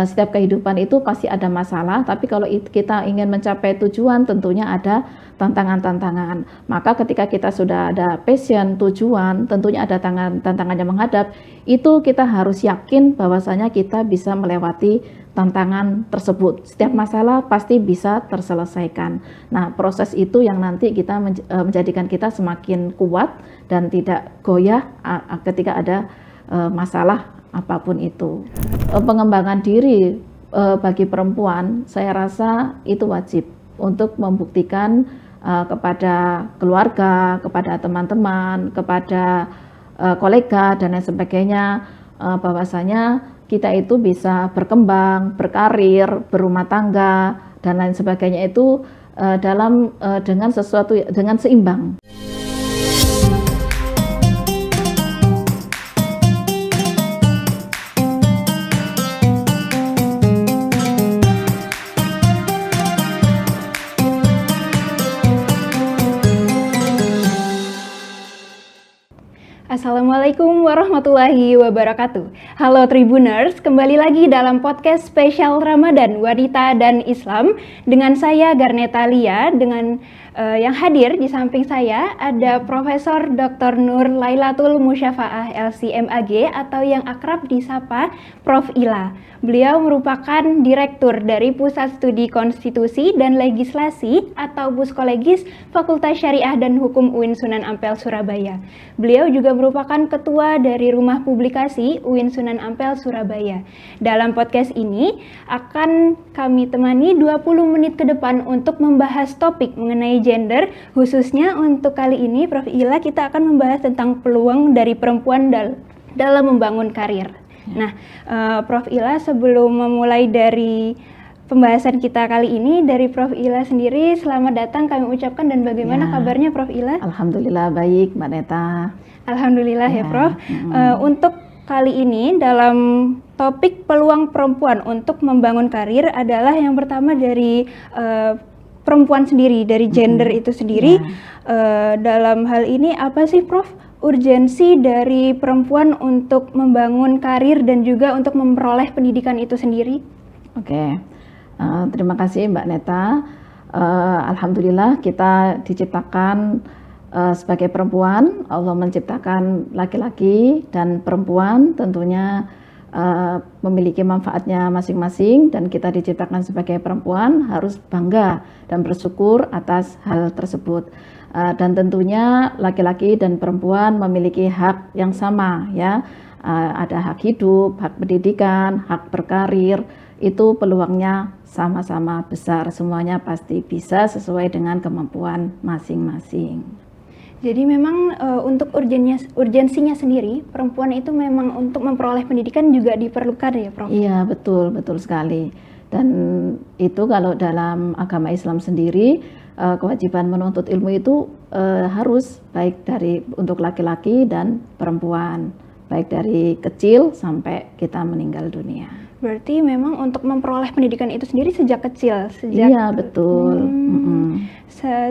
Setiap kehidupan itu pasti ada masalah, tapi kalau kita ingin mencapai tujuan tentunya ada tantangan-tantangan. Maka ketika kita sudah ada passion, tujuan, tentunya ada tantangan yang menghadap, itu kita harus yakin bahwasanya kita bisa melewati tantangan tersebut. Setiap masalah pasti bisa terselesaikan. Nah, proses itu yang nanti kita menjadikan kita semakin kuat dan tidak goyah ketika ada masalah apapun itu. Pengembangan diri bagi perempuan, saya rasa itu wajib untuk membuktikan kepada keluarga, kepada teman-teman, kepada kolega dan lain sebagainya, bahwasanya kita itu bisa berkembang, berkarir, berumah tangga dan lain sebagainya itu dengan seimbang. Assalamualaikum warahmatullahi wabarakatuh. Halo Tribuners, kembali lagi dalam podcast spesial Ramadan Wanita dan Islam dengan saya Garneta Lia. Dengan yang hadir di samping saya ada Profesor Dr. Nur Lailatul Musyafaah LC.MAG atau yang akrab disapa Prof. Ila. Beliau merupakan Direktur dari Pusat Studi Konstitusi dan Legislasi atau Puskolegis Fakultas Syariah dan Hukum UIN Sunan Ampel Surabaya. Beliau juga merupakan Ketua dari Rumah Publikasi UIN Sunan Ampel Surabaya. Dalam podcast ini akan kami temani 20 menit ke depan untuk membahas topik mengenai gender, khususnya untuk kali ini Prof. Ila kita akan membahas tentang peluang dari perempuan dalam membangun karir. Nah, Prof. Ila, sebelum memulai dari pembahasan kita kali ini, dari Prof. Ila sendiri, selamat datang kami ucapkan dan bagaimana kabarnya Prof. Ila? Alhamdulillah baik, Mbak Neta. Alhamdulillah ya Prof. Untuk kali ini dalam topik peluang perempuan untuk membangun karir adalah yang pertama dari perempuan sendiri, dari gender itu sendiri. Dalam hal ini apa sih Prof urgensi dari perempuan untuk membangun karir dan juga untuk memperoleh pendidikan itu sendiri? Oke, terima kasih Mbak Neta. Alhamdulillah kita diciptakan sebagai perempuan. Allah menciptakan laki-laki dan perempuan tentunya memiliki manfaatnya masing-masing, dan kita diciptakan sebagai perempuan harus bangga dan bersyukur atas hal tersebut. Dan tentunya laki-laki dan perempuan memiliki hak yang sama ya. Ada hak hidup, hak pendidikan, hak berkarir, itu peluangnya sama-sama besar. Semuanya pasti bisa sesuai dengan kemampuan masing-masing. Jadi memang untuk urgensinya sendiri, perempuan itu memang untuk memperoleh pendidikan juga diperlukan ya Prof? Iya, betul sekali. Dan itu kalau dalam agama Islam sendiri, kewajiban menuntut ilmu itu harus baik untuk laki-laki dan perempuan, baik dari kecil sampai kita meninggal dunia. Berarti memang untuk memperoleh pendidikan itu sendiri sejak kecil, iya betul.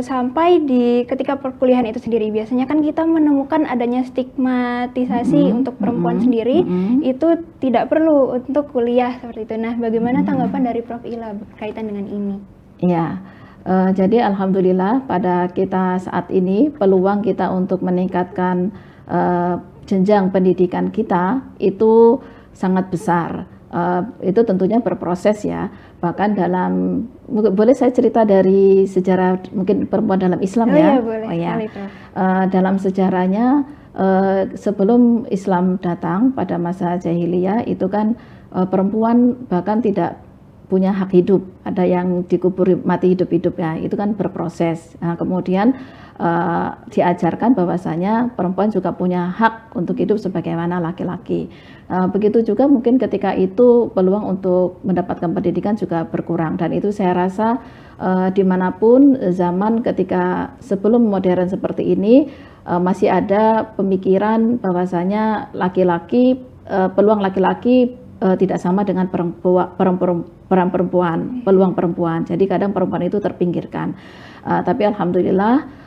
Sampai di ketika perkuliahan itu sendiri, biasanya kan kita menemukan adanya stigmatisasi untuk perempuan sendiri, itu tidak perlu untuk kuliah seperti itu. Nah, bagaimana tanggapan dari Prof. Ila berkaitan dengan ini? Iya, jadi alhamdulillah pada kita saat ini peluang kita untuk meningkatkan jenjang pendidikan kita itu sangat besar. Itu tentunya berproses ya. Bahkan boleh saya cerita dari sejarah mungkin perempuan dalam Islam ya? Iya, boleh. Dalam sejarahnya sebelum Islam datang pada masa jahiliyah itu kan perempuan bahkan tidak punya hak hidup, ada yang dikubur mati hidup-hidup ya, itu kan berproses. Nah, kemudian diajarkan bahwasanya perempuan juga punya hak untuk hidup sebagaimana laki-laki. Begitu juga mungkin ketika itu peluang untuk mendapatkan pendidikan juga berkurang, dan itu saya rasa dimanapun zaman ketika sebelum modern seperti ini masih ada pemikiran bahwasanya peluang laki-laki tidak sama dengan peran perempuan, peluang perempuan. Jadi kadang perempuan itu terpinggirkan. Tapi alhamdulillah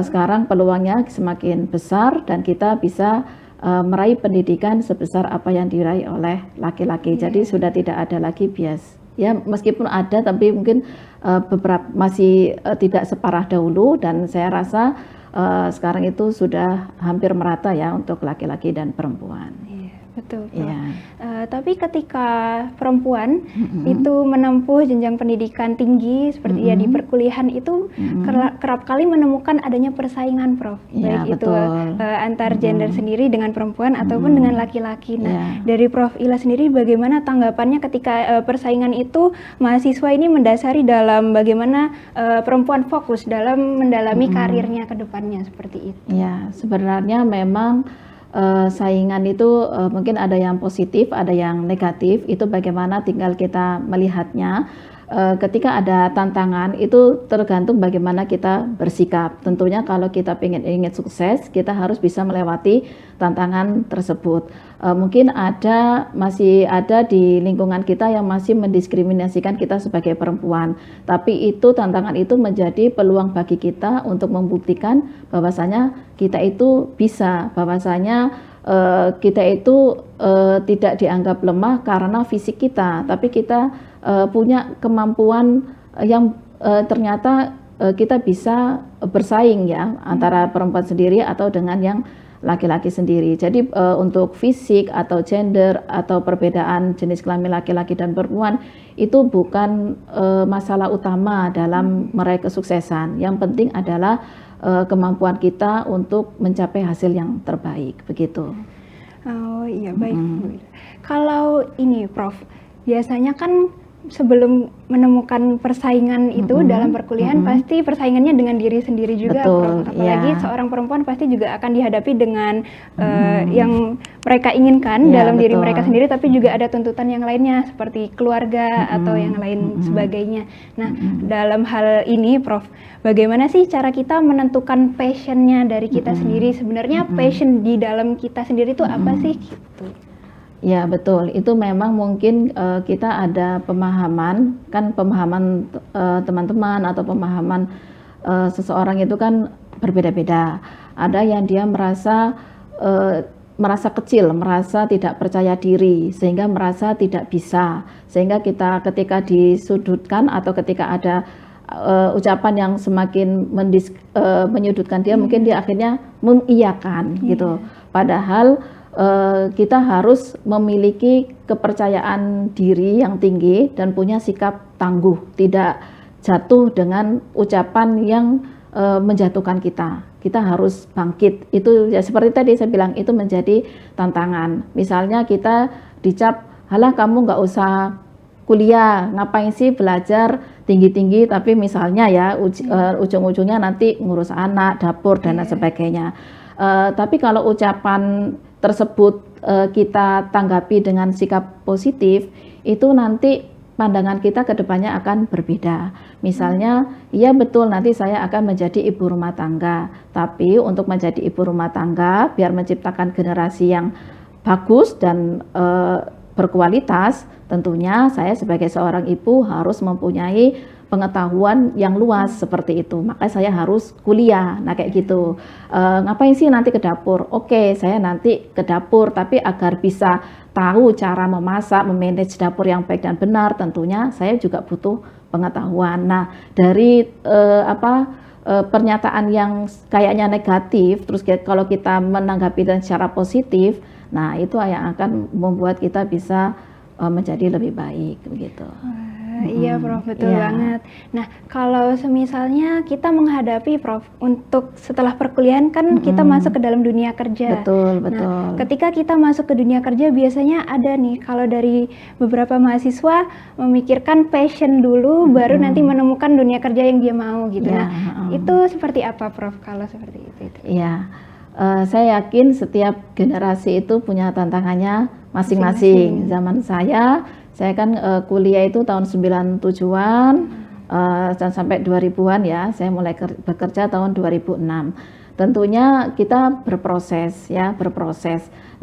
sekarang peluangnya semakin besar dan kita bisa meraih pendidikan sebesar apa yang diraih oleh laki-laki. Jadi sudah tidak ada lagi bias. Ya, meskipun ada, tapi mungkin beberapa masih tidak separah dahulu, dan saya rasa sekarang itu sudah hampir merata ya untuk laki-laki dan perempuan. Betul, Prof. Tapi ketika perempuan itu menempuh jenjang pendidikan tinggi seperti ya di perkuliahan itu kerap kali menemukan adanya persaingan, Prof. Baik itu antar gender sendiri dengan perempuan ataupun dengan laki-laki. Nah, dari Prof Ila sendiri bagaimana tanggapannya ketika persaingan itu mahasiswa ini mendasari dalam bagaimana perempuan fokus dalam mendalami karirnya ke depannya seperti itu? Ya, sebenarnya memang saingan itu mungkin ada yang positif, ada yang negatif. Itu bagaimana tinggal kita melihatnya. Ketika ada tantangan itu tergantung bagaimana kita bersikap. Tentunya kalau kita ingin sukses, kita harus bisa melewati tantangan tersebut. Mungkin masih ada di lingkungan kita yang masih mendiskriminasikan kita sebagai perempuan. Tapi tantangan itu menjadi peluang bagi kita untuk membuktikan bahwasanya kita itu bisa, bahwasanya kita itu tidak dianggap lemah karena fisik kita, tapi kita punya kemampuan yang ternyata kita bisa bersaing ya antara perempuan sendiri atau dengan yang laki-laki sendiri. Jadi untuk fisik atau gender atau perbedaan jenis kelamin laki-laki dan perempuan itu bukan masalah utama dalam meraih kesuksesan. Yang penting adalah kemampuan kita untuk mencapai hasil yang terbaik, begitu. Oh iya, baik Bu. Kalau ini Prof, biasanya kan sebelum menemukan persaingan itu dalam perkuliahan pasti persaingannya dengan diri sendiri juga. Betul, Prof. Apalagi seorang perempuan pasti juga akan dihadapi dengan yang mereka inginkan dalam diri mereka sendiri, tapi juga ada tuntutan yang lainnya seperti keluarga atau yang lain sebagainya. Nah, dalam hal ini Prof, bagaimana sih cara kita menentukan passionnya dari kita sendiri? Sebenarnya passion di dalam kita sendiri itu apa sih gitu? Ya betul, itu memang mungkin kita ada pemahaman teman-teman atau pemahaman seseorang itu kan berbeda-beda. Ada yang dia merasa kecil, merasa tidak percaya diri, sehingga merasa tidak bisa, sehingga kita ketika disudutkan atau ketika ada ucapan yang semakin menyudutkan dia, mungkin dia akhirnya mengiyakan gitu. Padahal kita harus memiliki kepercayaan diri yang tinggi dan punya sikap tangguh, tidak jatuh dengan ucapan yang menjatuhkan kita. Kita harus bangkit. Itu ya seperti tadi saya bilang, itu menjadi tantangan. Misalnya kita dicap, halah kamu nggak usah kuliah, ngapain sih belajar tinggi-tinggi, tapi misalnya ya ujung-ujungnya nanti ngurus anak, dapur dan lain sebagainya. Tapi kalau ucapan tersebut kita tanggapi dengan sikap positif, itu nanti pandangan kita ke depannya akan berbeda. Misalnya, iya betul nanti saya akan menjadi ibu rumah tangga, tapi untuk menjadi ibu rumah tangga, biar menciptakan generasi yang bagus dan berkualitas, tentunya saya sebagai seorang ibu harus mempunyai pengetahuan yang luas seperti itu. Makanya saya harus kuliah. Nah kayak gitu. Ngapain sih nanti ke dapur? Oke, saya nanti ke dapur, tapi agar bisa tahu cara memasak, memanage dapur yang baik dan benar, tentunya saya juga butuh pengetahuan. Nah, dari pernyataan yang kayaknya negatif, terus kalau kita menanggapi dan secara positif, nah itu yang akan membuat kita bisa menjadi lebih baik begitu. Iya Prof, betul banget. Nah, kalau semisalnya kita menghadapi Prof, untuk setelah perkuliahan kan kita masuk ke dalam dunia kerja. Betul, betul. Nah, ketika kita masuk ke dunia kerja biasanya ada nih, kalau dari beberapa mahasiswa memikirkan passion dulu, baru nanti menemukan dunia kerja yang dia mau gitu. Nah, itu seperti apa Prof kalau seperti itu? Iya, saya yakin setiap generasi itu punya tantangannya masing-masing. Zaman saya kan kuliah itu tahun 97-an dan sampai 2000-an ya, saya mulai bekerja tahun 2006. Tentunya kita berproses.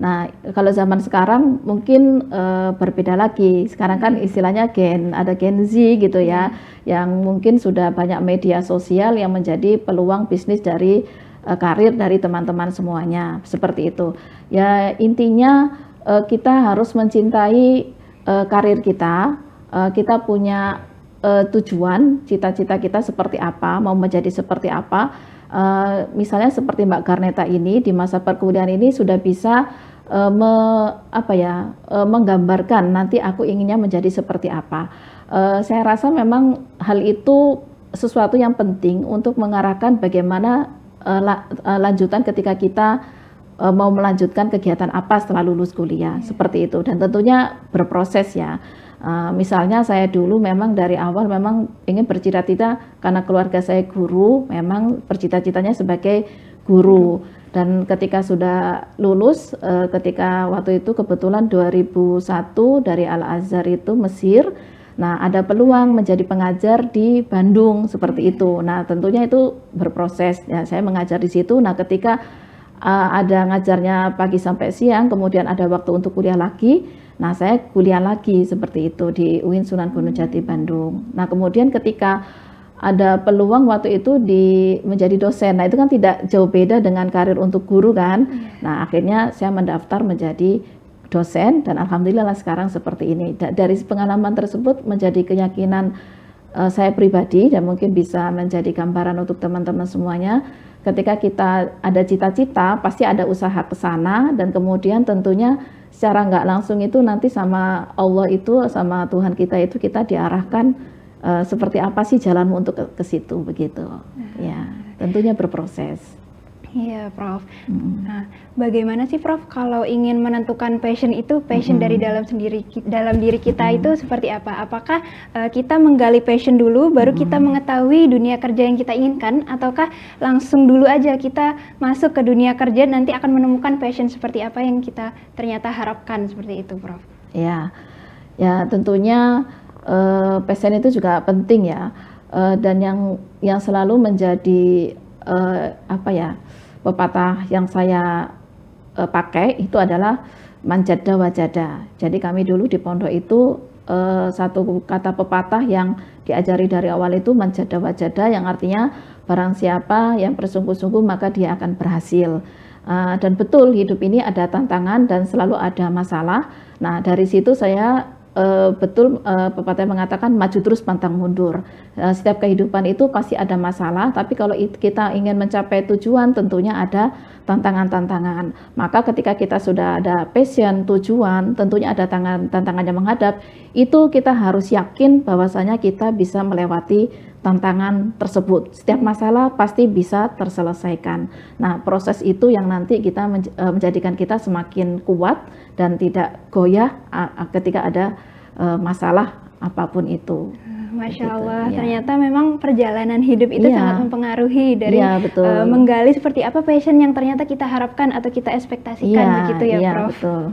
Nah, kalau zaman sekarang mungkin berbeda lagi. Sekarang kan istilahnya ada Gen Z gitu ya, yang mungkin sudah banyak media sosial yang menjadi peluang bisnis dari karir dari teman-teman semuanya, seperti itu. Ya intinya kita harus mencintai karir kita, kita punya tujuan, cita-cita kita seperti apa, mau menjadi seperti apa. Misalnya seperti Mbak Garneta ini di masa perkuliahan ini sudah bisa menggambarkan nanti aku inginnya menjadi seperti apa. Saya rasa memang hal itu sesuatu yang penting untuk mengarahkan bagaimana lanjutan ketika kita mau melanjutkan kegiatan apa setelah lulus kuliah, seperti itu. Dan tentunya berproses ya. Misalnya saya dulu memang dari awal memang ingin bercita-cita karena keluarga saya guru, memang bercita-citanya sebagai guru. Dan ketika sudah lulus, ketika waktu itu kebetulan 2001 dari Al-Azhar itu Mesir, nah ada peluang menjadi pengajar di Bandung seperti itu. Nah tentunya itu berproses ya, saya mengajar di situ. Nah ketika ada ngajarnya pagi sampai siang, kemudian ada waktu untuk kuliah lagi. Nah, saya kuliah lagi seperti itu di UIN Sunan Gunung Jati Bandung. Nah, kemudian ketika ada peluang waktu itu menjadi dosen. Nah, itu kan tidak jauh beda dengan karir untuk guru kan. Nah, akhirnya saya mendaftar menjadi dosen dan alhamdulillah sekarang seperti ini. Dari pengalaman tersebut menjadi keyakinan saya pribadi dan mungkin bisa menjadi gambaran untuk teman-teman semuanya. Ketika kita ada cita-cita, pasti ada usaha ke sana dan kemudian tentunya secara nggak langsung itu nanti sama Allah itu, sama Tuhan kita itu kita diarahkan seperti apa sih jalanmu untuk ke situ begitu. Ya, tentunya berproses. Iya, Prof. Nah, bagaimana sih, Prof, kalau ingin menentukan passion itu, passion dari dalam diri kita itu seperti apa? Apakah kita menggali passion dulu, baru kita mengetahui dunia kerja yang kita inginkan, ataukah langsung dulu aja kita masuk ke dunia kerja nanti akan menemukan passion seperti apa yang kita ternyata harapkan seperti itu, Prof? Ya, ya tentunya passion itu juga penting ya, dan yang selalu menjadi pepatah yang saya pakai itu adalah manjada wajada. Jadi kami dulu di pondok itu satu kata pepatah yang diajari dari awal itu manjada wajada, yang artinya barang siapa yang bersungguh-sungguh maka dia akan berhasil. Dan betul hidup ini ada tantangan dan selalu ada masalah. Nah dari situ saya pepatah mengatakan maju terus pantang mundur. Setiap kehidupan itu pasti ada masalah, tapi kalau kita ingin mencapai tujuan tentunya ada tantangan-tantangan. Maka ketika kita sudah ada passion, tujuan, tentunya ada tantangan yang menghadap, itu kita harus yakin bahwasanya kita bisa melewati tantangan tersebut. Setiap masalah pasti bisa terselesaikan. Nah, proses itu yang nanti kita menjadikan kita semakin kuat dan tidak goyah ketika ada masalah apapun itu. Masya Begitu, Allah, ya. Ternyata memang perjalanan hidup itu sangat mempengaruhi dari menggali seperti apa passion yang ternyata kita harapkan atau kita ekspektasikan begitu ya, Prof. Betul.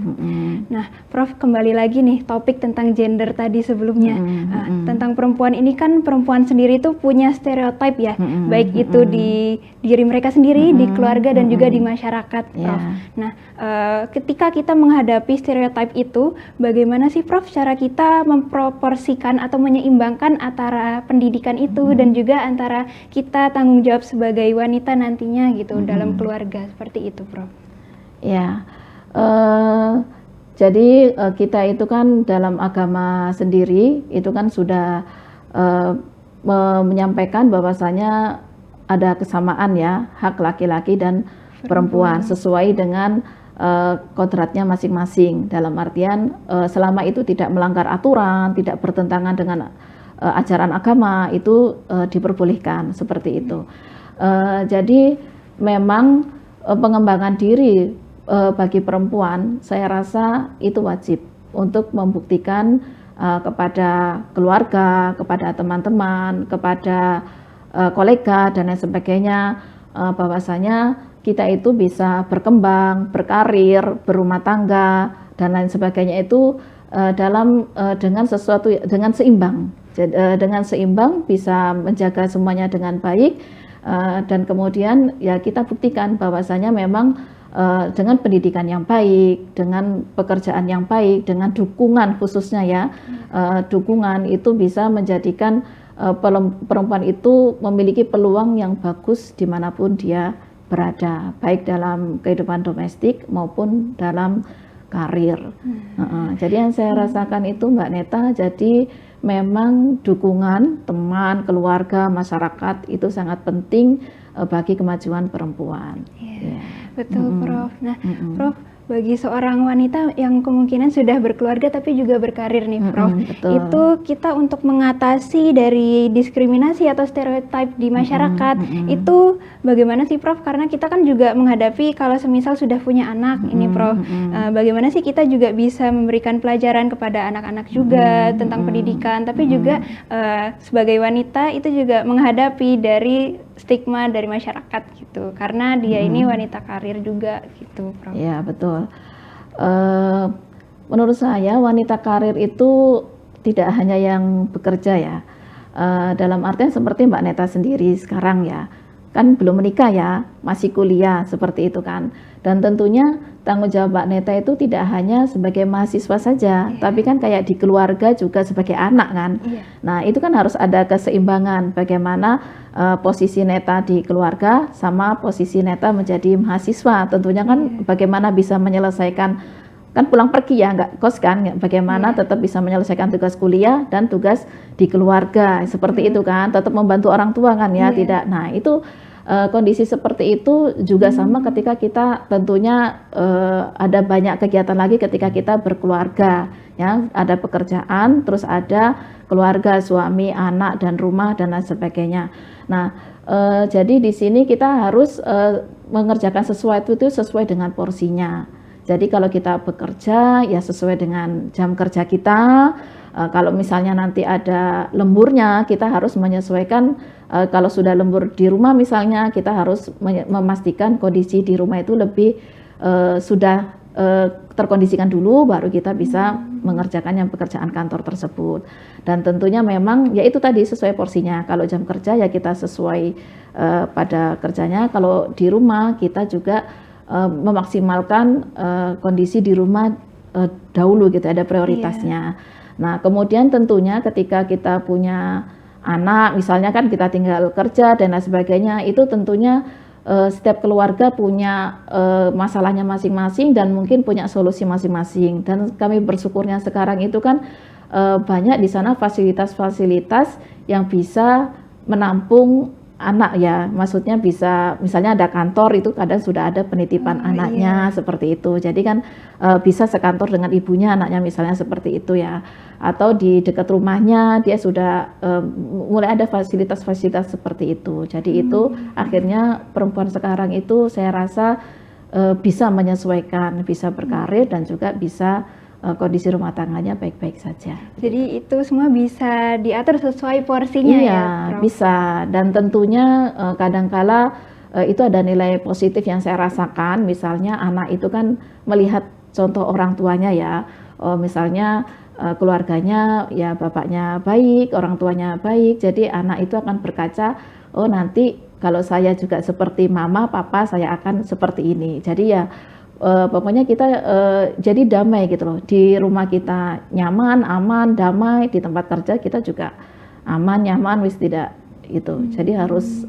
Nah, Prof, kembali lagi nih topik tentang gender tadi sebelumnya. Tentang perempuan ini kan perempuan sendiri tuh punya stereotip ya, baik itu di diri mereka sendiri, di keluarga dan juga di masyarakat, Prof. Nah, ketika kita menghadapi stereotip itu, bagaimana sih, Prof, cara kita memproporsikan atau menyeimbangkan antara pendidikan itu dan juga antara kita tanggung jawab sebagai wanita nantinya gitu dalam keluarga, seperti itu, Prof? Ya, jadi kita itu kan dalam agama sendiri itu kan sudah menyampaikan bahwasanya ada kesamaan ya hak laki-laki dan perempuan sesuai dengan kodratnya masing-masing, dalam artian selama itu tidak melanggar aturan, tidak bertentangan dengan ajaran agama, itu diperbolehkan seperti itu. Jadi memang pengembangan diri bagi perempuan saya rasa itu wajib untuk membuktikan kepada keluarga, kepada teman-teman, kepada kolega dan lain sebagainya bahwasanya kita itu bisa berkembang, berkarir, berumah tangga dan lain sebagainya itu dengan seimbang. Dengan seimbang bisa menjaga semuanya dengan baik dan kemudian ya kita buktikan bahwasanya memang dengan pendidikan yang baik, dengan pekerjaan yang baik, dengan dukungan khususnya ya, dukungan itu bisa menjadikan perempuan itu memiliki peluang yang bagus dimanapun dia berada, baik dalam kehidupan domestik maupun dalam karir. Jadi yang saya rasakan itu Mbak Neta, jadi memang dukungan teman, keluarga, masyarakat itu sangat penting bagi kemajuan perempuan. Yeah. Betul, Prof. Nah, Prof, bagi seorang wanita yang kemungkinan sudah berkeluarga tapi juga berkarir nih, Prof, itu kita untuk mengatasi dari diskriminasi atau stereotip di masyarakat, itu bagaimana sih, Prof? Karena kita kan juga menghadapi kalau semisal sudah punya anak ini, Prof, bagaimana sih kita juga bisa memberikan pelajaran kepada anak-anak juga tentang pendidikan, tapi juga sebagai wanita itu juga menghadapi dari stigma dari masyarakat gitu, karena dia ini wanita karir juga gitu, Prof. Ya, betul. Menurut saya wanita karir itu tidak hanya yang bekerja ya, dalam artian seperti Mbak Neta sendiri sekarang ya, kan belum menikah ya, masih kuliah seperti itu kan, dan tentunya tanggung jawab Mbak Neta itu tidak hanya sebagai mahasiswa saja, tapi kan kayak di keluarga juga sebagai anak kan. Nah itu kan harus ada keseimbangan bagaimana posisi Neta di keluarga sama posisi Neta menjadi mahasiswa, tentunya kan bagaimana bisa menyelesaikan, kan pulang pergi ya nggak kos kan, bagaimana tetap bisa menyelesaikan tugas kuliah dan tugas di keluarga seperti itu kan, tetap membantu orang tua kan ya, tidak. Nah itu kondisi seperti itu juga sama ketika kita tentunya ada banyak kegiatan lagi ketika kita berkeluarga ya, ada pekerjaan, terus ada keluarga, suami, anak dan rumah dan lain sebagainya. Nah jadi di sini kita harus mengerjakan sesuatu itu sesuai dengan porsinya. Jadi kalau kita bekerja ya sesuai dengan jam kerja kita. Kalau misalnya nanti ada lemburnya, kita harus menyesuaikan. Kalau sudah lembur di rumah misalnya, kita harus memastikan kondisi di rumah itu lebih sudah terkondisikan dulu, baru kita bisa mengerjakan yang pekerjaan kantor tersebut. Dan tentunya memang ya itu tadi sesuai porsinya. Kalau jam kerja ya kita sesuai pada kerjanya. Kalau di rumah kita juga memaksimalkan kondisi di rumah dahulu gitu, ada prioritasnya. Nah kemudian tentunya ketika kita punya anak misalnya kan kita tinggal kerja dan lain sebagainya, itu tentunya setiap keluarga punya masalahnya masing-masing dan mungkin punya solusi masing-masing, dan kami bersyukurnya sekarang itu kan banyak di sana fasilitas-fasilitas yang bisa menampung anak ya, maksudnya bisa misalnya ada kantor itu kadang sudah ada penitipan anaknya seperti itu, jadi kan bisa sekantor dengan ibunya anaknya misalnya seperti itu ya, atau di dekat rumahnya dia sudah mulai ada fasilitas-fasilitas seperti itu. Jadi itu akhirnya perempuan sekarang itu saya rasa bisa menyesuaikan, bisa berkarir dan juga bisa kondisi rumah tangganya baik-baik saja. Jadi itu semua bisa diatur sesuai porsinya ya, Prof? Bisa, dan tentunya kadangkala itu ada nilai positif yang saya rasakan, misalnya anak itu kan melihat contoh orang tuanya ya, misalnya keluarganya ya bapaknya baik, orang tuanya baik, jadi anak itu akan berkaca, oh nanti kalau saya juga seperti mama, papa saya akan seperti ini. Jadi ya pokoknya kita jadi damai gitu loh, di rumah kita nyaman, aman, damai, di tempat kerja kita juga aman, nyaman, wis tidak itu. Jadi harus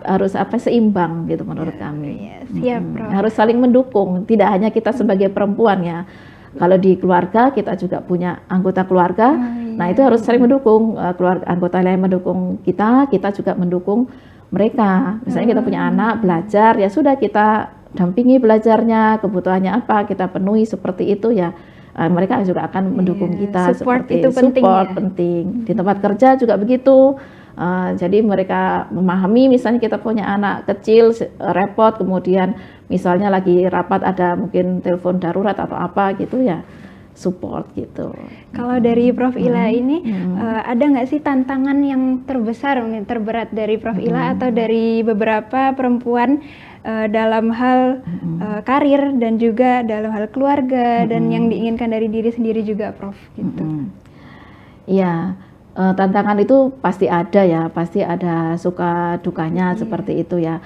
harus seimbang gitu menurut kami. Siap, Prof. Harus saling mendukung, tidak hanya kita sebagai perempuan ya. Kalau di keluarga kita juga punya anggota keluarga, nah itu harus saling mendukung, keluarga anggota lain mendukung kita juga mendukung mereka. Misalnya kita punya anak belajar, ya sudah kita dampingi belajarnya, kebutuhannya apa kita penuhi seperti itu ya, mereka juga akan mendukung kita. Support seperti itu penting, penting. Di tempat kerja juga begitu. Jadi mereka memahami, misalnya kita punya anak kecil repot, kemudian misalnya lagi rapat ada mungkin telepon darurat atau apa gitu ya, support gitu. Kalau dari Prof Ila ini ada nggak sih tantangan yang terbesar, terberat dari Prof Ila atau dari beberapa perempuan dalam hal karir dan juga dalam hal keluarga dan yang diinginkan dari diri sendiri juga, Prof, gitu. Iya, tantangan itu pasti ada ya, pasti ada suka dukanya seperti itu ya.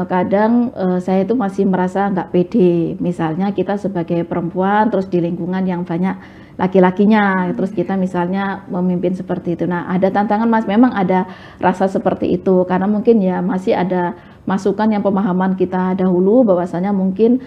Kadang saya itu masih merasa nggak pede, misalnya kita sebagai perempuan terus di lingkungan yang banyak laki-lakinya, terus kita misalnya memimpin seperti itu. Nah, ada tantangan Mas, memang ada rasa seperti itu karena mungkin ya masih ada masukan yang pemahaman kita dahulu bahwasanya mungkin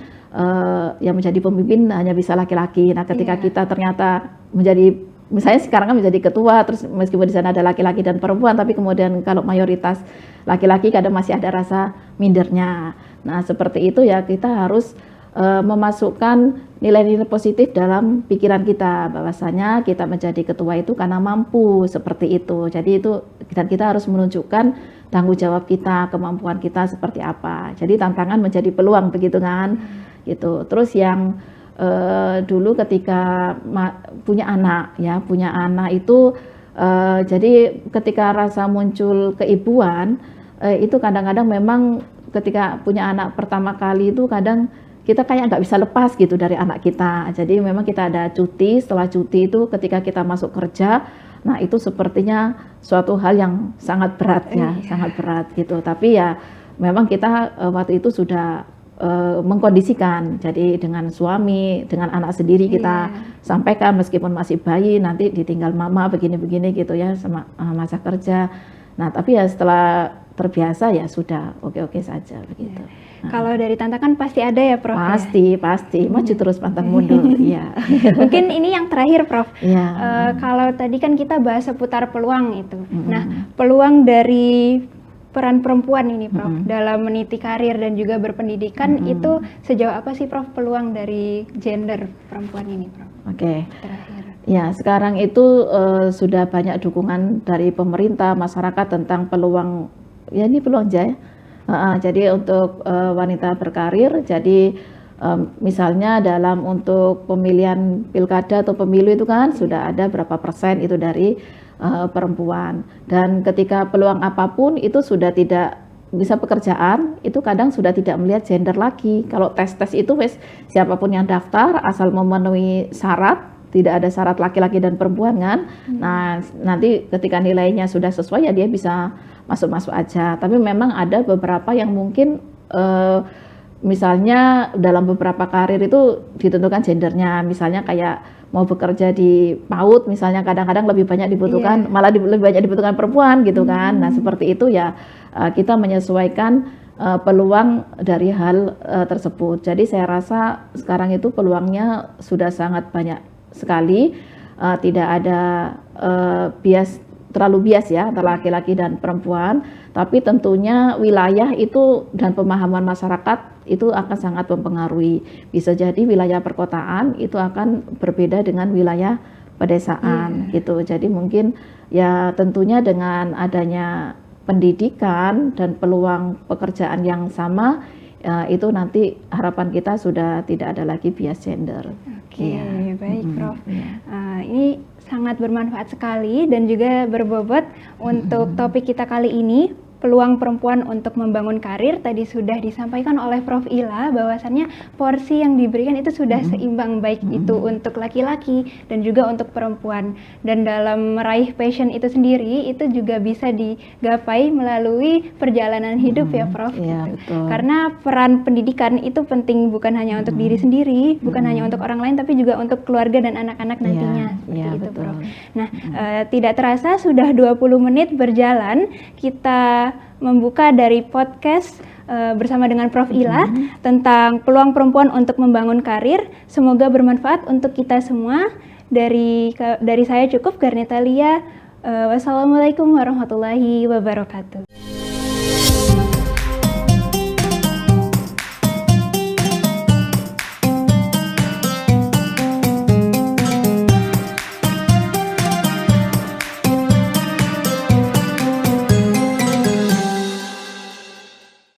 yang menjadi pemimpin hanya bisa laki-laki. Nah, ketika kita ternyata menjadi, misalnya sekarang kan menjadi ketua, terus meskipun di sana ada laki-laki dan perempuan, tapi kemudian kalau mayoritas laki-laki kadang masih ada rasa mindernya. Nah, seperti itu ya kita harus memasukkan nilai-nilai positif dalam pikiran kita bahwasanya kita menjadi ketua itu karena mampu seperti itu. Jadi itu, dan kita harus menunjukkan tanggung jawab kita, kemampuan kita seperti apa. Jadi tantangan menjadi peluang begitu kan. Gitu. Terus yang dulu ketika punya anak itu jadi ketika rasa muncul keibuan itu kadang-kadang memang ketika punya anak pertama kali itu kadang kita kayak nggak bisa lepas gitu dari anak kita. Jadi memang kita ada cuti, setelah cuti itu ketika kita masuk kerja, nah itu sepertinya suatu hal yang sangat berat ya, sangat berat gitu. Tapi ya memang kita waktu itu sudah mengkondisikan, jadi dengan suami, dengan anak sendiri kita sampaikan meskipun masih bayi, nanti ditinggal mama begini-begini gitu ya sama masa kerja. Nah tapi ya setelah terbiasa ya sudah oke-oke saja begitu. Kalau dari tantangan pasti ada ya Prof? Pasti, maju terus pantang mundur. Iya. Mungkin ini yang terakhir Prof. Iya. Kalau tadi kan kita bahas seputar peluang itu. Nah, peluang dari peran perempuan ini Prof dalam meniti karir dan juga berpendidikan itu sejauh apa sih Prof peluang dari gender perempuan ini Prof? Oke. Terakhir. Ya, sekarang itu sudah banyak dukungan dari pemerintah, masyarakat tentang peluang, ya ini peluang jaya. Jadi untuk wanita berkarir, jadi misalnya dalam untuk pemilihan pilkada atau pemilu itu kan sudah ada berapa persen itu dari perempuan. Dan ketika peluang apapun itu sudah tidak bisa pekerjaan, itu kadang sudah tidak melihat gender lagi. Kalau tes-tes itu siapapun yang daftar asal memenuhi syarat, tidak ada syarat laki-laki dan perempuan kan. Nah, nanti ketika nilainya sudah sesuai ya dia bisa masuk-masuk aja. Tapi memang ada beberapa yang mungkin misalnya dalam beberapa karir itu ditentukan gendernya. Misalnya kayak mau bekerja di PAUD misalnya kadang-kadang lebih banyak dibutuhkan, malah lebih banyak dibutuhkan perempuan gitu kan. Nah, seperti itu ya kita menyesuaikan peluang dari hal tersebut. Jadi saya rasa sekarang itu peluangnya sudah sangat banyak sekali, tidak ada terlalu bias ya antara laki-laki dan perempuan, tapi tentunya wilayah itu dan pemahaman masyarakat itu akan sangat mempengaruhi. Bisa jadi wilayah perkotaan itu akan berbeda dengan wilayah pedesaan gitu. Jadi mungkin ya tentunya dengan adanya pendidikan dan peluang pekerjaan yang sama, itu nanti harapan kita sudah tidak ada lagi bias gender. Oke, baik Prof. Ini sangat bermanfaat sekali dan juga berbobot untuk topik kita kali ini. Peluang perempuan untuk membangun karir tadi sudah disampaikan oleh Prof Ila bahwasannya porsi yang diberikan itu sudah seimbang, baik itu untuk laki-laki dan juga untuk perempuan, dan dalam meraih passion itu sendiri itu juga bisa digapai melalui perjalanan hidup ya Prof. Iya, gitu. betul. Karena peran pendidikan itu penting bukan hanya untuk diri sendiri, bukan hanya untuk orang lain, tapi juga untuk keluarga dan anak-anak nantinya. Iya, itu betul. Prof. Nah, tidak terasa sudah 20 menit berjalan, kita membuka dari podcast bersama dengan Prof Ila tentang peluang perempuan untuk membangun karir. Semoga bermanfaat untuk kita semua. Dari saya cukup, Garneta Lia. Wassalamualaikum warahmatullahi wabarakatuh.